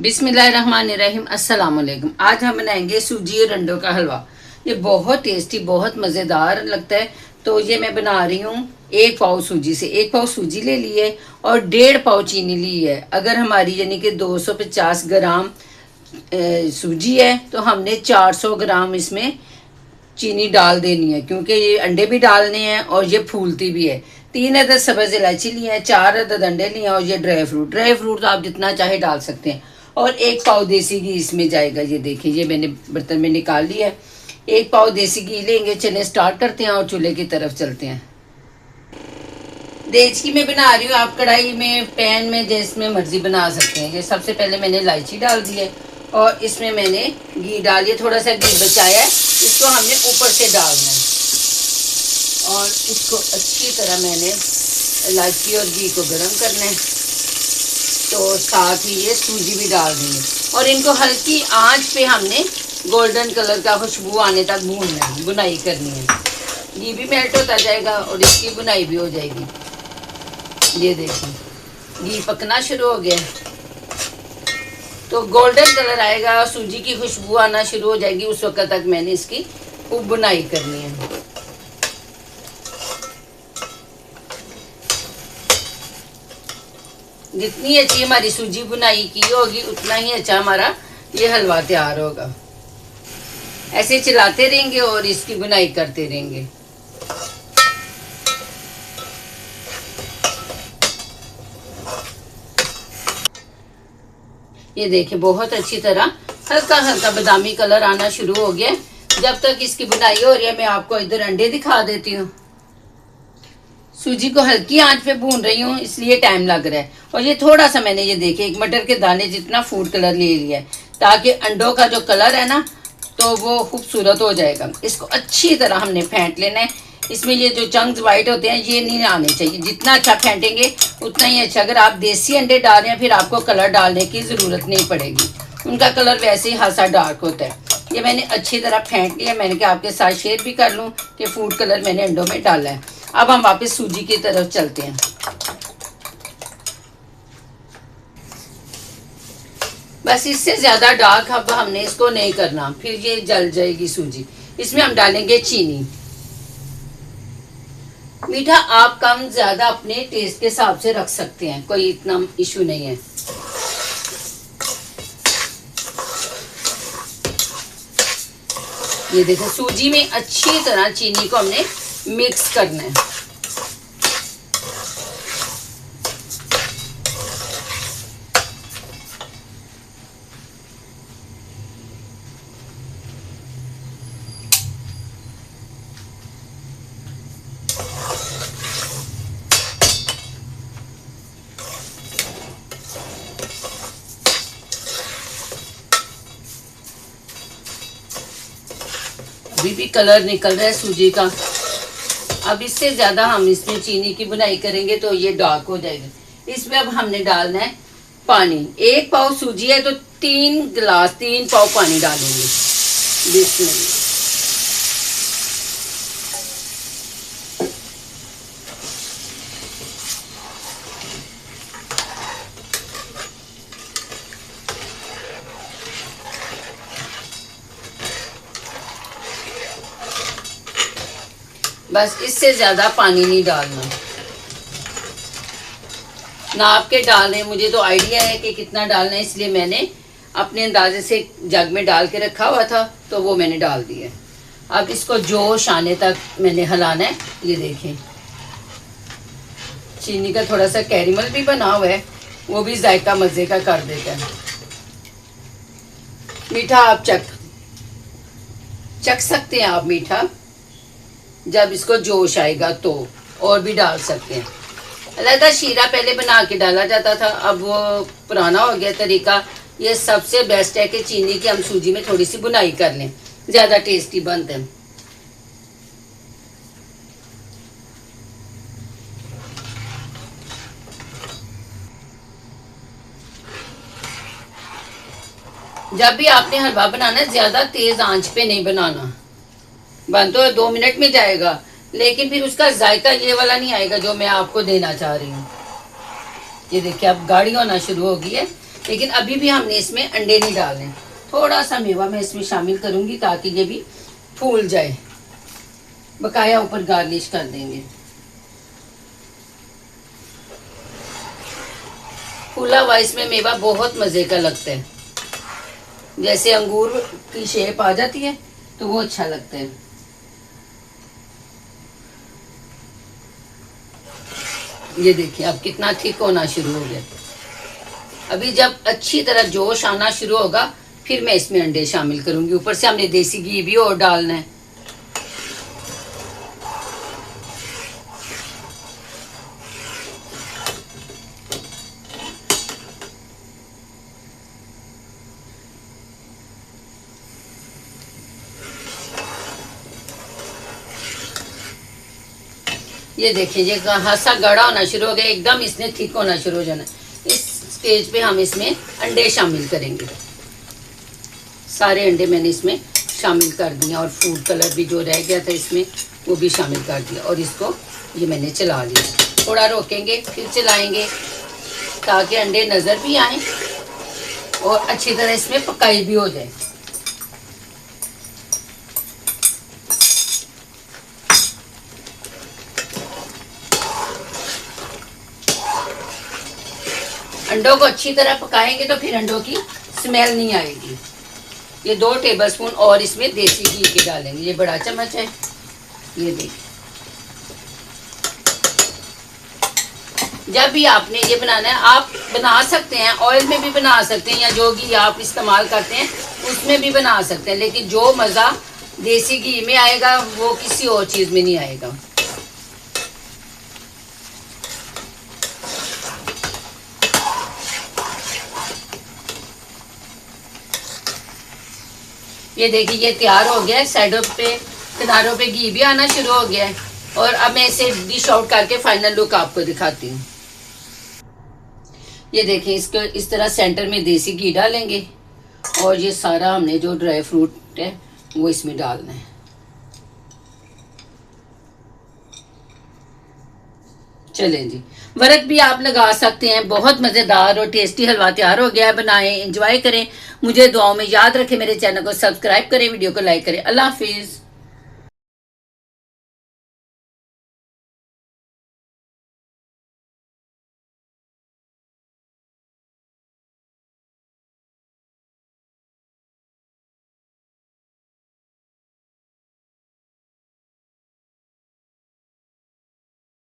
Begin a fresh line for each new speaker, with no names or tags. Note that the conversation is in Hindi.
बिस्मिल्लाहिर्रहमानिर्रहीम। अस्सलाम वालेकुम। आज हम बनाएंगे सूजी और अंडों का हलवा। ये बहुत टेस्टी, बहुत मज़ेदार लगता है। तो ये मैं बना रही हूँ 1 पाव सूजी से। 1 पाव सूजी ले ली है और 1.5 पाव चीनी ली है। अगर हमारी यानी कि 250 ग्राम सूजी है तो हमने 400 ग्राम इसमें चीनी डाल देनी है, क्योंकि ये अंडे भी डालने हैं और ये फूलती भी है। 3 अदद सब्ज़ इलायची लिए हैं, 4 अदद अंडे लिए हैं और ये ड्राई फ्रूट तो आप जितना चाहे डाल सकते हैं। और 1 पाव देसी घी इसमें जाएगा। ये देखिए, ये मैंने बर्तन में निकाल लिया है। 1 पाव देसी घी लेंगे। चलिए स्टार्ट करते हैं और चूल्हे की तरफ चलते हैं। देज की मैं बना रही हूँ, आप कढ़ाई में, पैन में, जिसमें मर्जी बना सकते हैं। ये सबसे पहले मैंने इलायची डाल दी है और इसमें मैंने घी डाल दिया। थोड़ा सा घी बचाया है, इसको हमने ऊपर से डालना है और इसको अच्छी तरह मैंने इलायची और घी को गर्म करना है। तो साथ ही ये सूजी भी डाल देंगे और इनको हल्की आंच पे हमने गोल्डन कलर का खुशबू आने तक भूनना है, बुनाई करनी है। घी भी मेल्ट होता जाएगा और इसकी बुनाई भी हो जाएगी। ये देखिए, घी पकना शुरू हो गया, तो गोल्डन कलर आएगा और सूजी की खुशबू आना शुरू हो जाएगी। उस वक्त तक मैंने इसकी खूब बुनाई करनी है। जितनी अच्छी हमारी सूजी बुनाई की होगी उतना ही अच्छा हमारा ये हलवा तैयार होगा। ऐसे चलाते रहेंगे और इसकी बुनाई करते रहेंगे। ये देखिए, बहुत अच्छी तरह हल्का हल्का बादामी कलर आना शुरू हो गया। जब तक इसकी बुनाई हो रही है, मैं आपको इधर अंडे दिखा देती हूँ। सूजी को हल्की आंच पे भून रही हूँ, इसलिए टाइम लग रहा है। और ये थोड़ा सा मैंने, ये देखिए, एक मटर के दाने जितना फूड कलर ले लिया है, ताकि अंडों का जो कलर है ना, तो वो खूबसूरत हो जाएगा। इसको अच्छी तरह हमने फेंट लेना है। इसमें ये जो चंक्स वाइट होते हैं ये नहीं आने चाहिए। जितना अच्छा फेंटेंगे उतना ही अच्छा। अगर आप देसी अंडे डाल रहे हैं फिर आपको कलर डालने की ज़रूरत नहीं पड़ेगी, उनका कलर वैसे ही हल्का डार्क होता है। ये मैंने अच्छी तरह फेंट लिया। मैंने कहा आपके साथ शेयर भी कर लूँ कि फूड कलर मैंने अंडों में डाला है। अब हम वापस सूजी की तरफ चलते हैं। बस इससे ज़्यादा डार्क अब हमने इसको नहीं करना, फिर ये जल जाएगी सूजी। इसमें हम डालेंगे चीनी। मीठा आप कम ज़्यादा अपने टेस्ट के हिसाब से रख सकते हैं, कोई इतना इशू नहीं है। ये देखो, सूजी में अच्छी तरह चीनी को हमने मिक्स करना है। अभी भी कलर निकल रहा है सूजी का। अब इससे ज़्यादा हम इसमें चीनी की बुनाई करेंगे तो ये डार्क हो जाएगा। इसमें अब हमने डालना है पानी। 1 पाव सूजी है तो 3 पाव पानी डालेंगे। बिस्मिल्लाह। बस इससे ज़्यादा पानी नहीं डालना। नाप के डाल रहे हैं, मुझे तो आइडिया है कि कितना डालना है, इसलिए मैंने अपने अंदाजे से जग में डाल के रखा हुआ था तो वो मैंने डाल दिया। अब इसको जोश आने तक मैंने हिलाना है। ये देखें, चीनी का थोड़ा सा कैरेमल भी बना हुआ है, वो भी जायका मज़े का कर देता है। मीठा आप चख सकते हैं आप मीठा, जब इसको जोश आएगा तो और भी डाल सकते हैं। अलग शीरा पहले बना के डाला जाता था, अब वो पुराना हो गया तरीका। ये सबसे बेस्ट है कि चीनी की हम सूजी में थोड़ी सी बुनाई कर लें, ज़्यादा टेस्टी बनते हैं। जब भी आपने हलवा बनाना है, ज़्यादा तेज़ आंच पे नहीं बनाना। बन तो 2 मिनट में जाएगा, लेकिन फिर उसका जायका ये वाला नहीं आएगा जो मैं आपको देना चाह रही हूँ। ये देखिए, अब गाढ़ी होना शुरू हो गई है। लेकिन अभी भी हमने इसमें अंडे नहीं डालने। थोड़ा सा मेवा मैं इसमें शामिल करूंगी ताकि ये भी फूल जाए। बकाया ऊपर गार्निश कर देंगे। फूला हुआ इसमें मेवा बहुत मजे का लगता है। जैसे अंगूर की शेप आ जाती है तो वो अच्छा लगता है। ये देखिए अब कितना थिक होना शुरू हो गया। अभी जब अच्छी तरह जोश आना शुरू होगा फिर मैं इसमें अंडे शामिल करूंगी। ऊपर से हमने देसी घी भी और डालना है। ये देखिए ये सा गाढ़ा होना शुरू हो गया, एकदम इसने थिक होना शुरू हो जाना। इस स्टेज पे हम इसमें अंडे शामिल करेंगे। सारे अंडे मैंने इसमें शामिल कर दिए और फूड कलर भी जो रह गया था इसमें वो भी शामिल कर दिया। और इसको ये मैंने चला लिया। थोड़ा रोकेंगे फिर चलाएंगे ताकि अंडे नज़र भी आए और अच्छी तरह इसमें पकाई भी हो जाए। अंडों को अच्छी तरह पकाएंगे तो फिर अंडों की स्मेल नहीं आएगी। ये 2 टेबलस्पून और इसमें देसी घी के डालेंगे। ये बड़ा चम्मच है। ये देखिए जब भी आपने ये बनाना है आप बना सकते हैं, ऑयल में भी बना सकते हैं या जो घी आप इस्तेमाल करते हैं उसमें भी बना सकते हैं, लेकिन जो मज़ा देसी घी में आएगा वो किसी और चीज़ में नहीं आएगा। ये देखिए ये तैयार हो गया है। साइडों पे किनारों पे घी भी आना शुरू हो गया है। और अब मैं इसे डिश आउट करके फाइनल लुक आपको दिखाती हूँ। ये देखिए इसको इस तरह सेंटर में देसी घी डालेंगे और ये सारा हमने जो ड्राई फ्रूट है वो इसमें डालना है। चलें जी, वर्क भी आप लगा सकते हैं। बहुत मज़ेदार और टेस्टी हलवा तैयार हो गया है। बनाएं, एंजॉय करें। मुझे दुआओं में याद रखें। मेरे चैनल को सब्सक्राइब करें, वीडियो को लाइक करें। अल्लाह हाफिज़।